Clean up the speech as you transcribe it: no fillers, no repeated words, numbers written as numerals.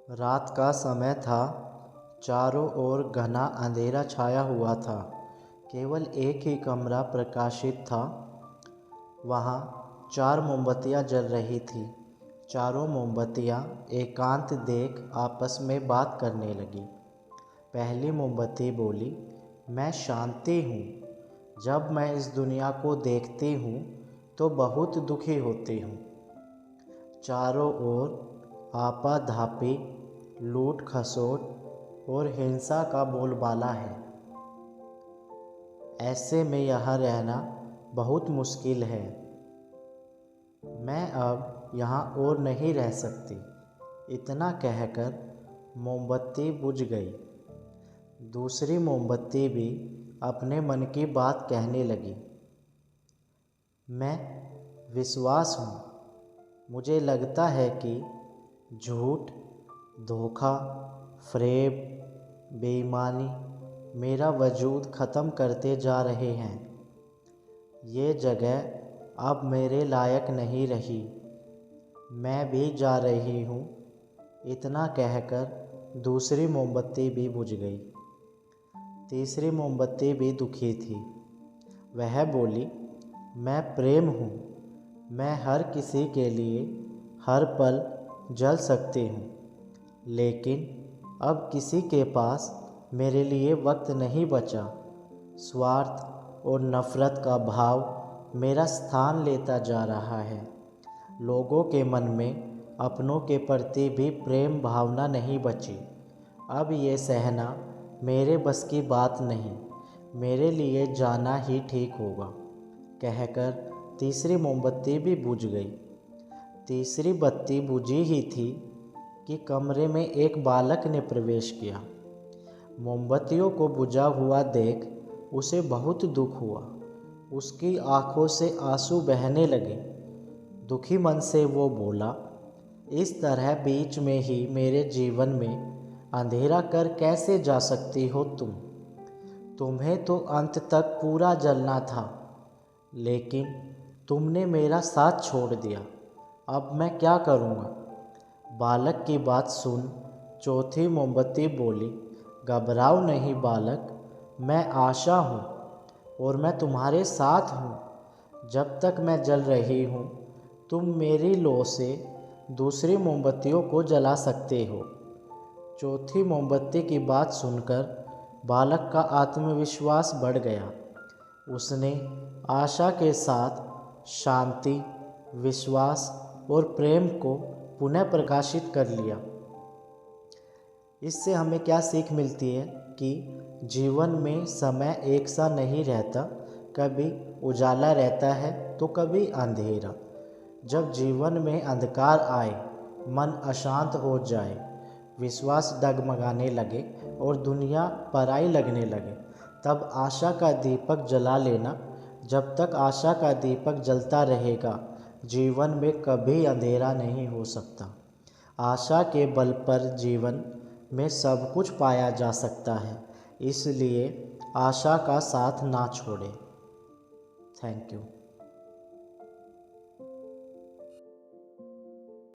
रात का समय था। चारों ओर घना अंधेरा छाया हुआ था। केवल एक ही कमरा प्रकाशित था। वहाँ 4 मोमबत्तियाँ जल रही थीं। चारों मोमबत्तियाँ एकांत देख आपस में बात करने लगीं। पहली मोमबत्ती बोली, मैं शांति हूँ। जब मैं इस दुनिया को देखती हूँ तो बहुत दुखी होती हूँ। चारों ओर आपाधापी, लूट खसोट और हिंसा का बोलबाला है। ऐसे में यहाँ रहना बहुत मुश्किल है। मैं अब यहाँ और नहीं रह सकती। इतना कहकर मोमबत्ती बुझ गई। दूसरी मोमबत्ती भी अपने मन की बात कहने लगी। मैं विश्वास हूँ। मुझे लगता है कि झूठ, धोखा, फ़रेब, बेईमानी मेरा वजूद ख़त्म करते जा रहे हैं। ये जगह अब मेरे लायक नहीं रही। मैं भी जा रही हूँ। इतना कहकर दूसरी मोमबत्ती भी बुझ गई। तीसरी मोमबत्ती भी दुखी थी। वह बोली, मैं प्रेम हूँ। मैं हर किसी के लिए हर पल जल सकती हूँ, लेकिन अब किसी के पास मेरे लिए वक्त नहीं बचा। स्वार्थ और नफ़रत का भाव मेरा स्थान लेता जा रहा है। लोगों के मन में अपनों के प्रति भी प्रेम भावना नहीं बची। अब ये सहना मेरे बस की बात नहीं। मेरे लिए जाना ही ठीक होगा, कहकर तीसरी मोमबत्ती भी बुझ गई। तीसरी बत्ती बुझी ही थी कि कमरे में एक बालक ने प्रवेश किया। मोमबत्तियों को बुझा हुआ देख उसे बहुत दुख हुआ। उसकी आंखों से आंसू बहने लगे। दुखी मन से वो बोला, इस तरह बीच में ही मेरे जीवन में अंधेरा कर कैसे जा सकती हो तुम? तुम्हें तो अंत तक पूरा जलना था, लेकिन तुमने मेरा साथ छोड़ दिया। अब मैं क्या करूँगा? बालक की बात सुन चौथी मोमबत्ती बोली, घबराओ नहीं बालक, मैं आशा हूँ और मैं तुम्हारे साथ हूँ। जब तक मैं जल रही हूँ तुम मेरी लौ से दूसरी मोमबत्तियों को जला सकते हो। चौथी मोमबत्ती की बात सुनकर बालक का आत्मविश्वास बढ़ गया। उसने आशा के साथ शांति, विश्वास और प्रेम को पुनः प्रकाशित कर लिया। इससे हमें क्या सीख मिलती है कि जीवन में समय एक सा नहीं रहता। कभी उजाला रहता है तो कभी अंधेरा। जब जीवन में अंधकार आए, मन अशांत हो जाए, विश्वास डगमगाने लगे और दुनिया पराई लगने लगे, तब आशा का दीपक जला लेना। जब तक आशा का दीपक जलता रहेगा, जीवन में कभी अंधेरा नहीं हो सकता। आशा के बल पर जीवन में सब कुछ पाया जा सकता है। इसलिए आशा का साथ ना छोड़ें। Thank you.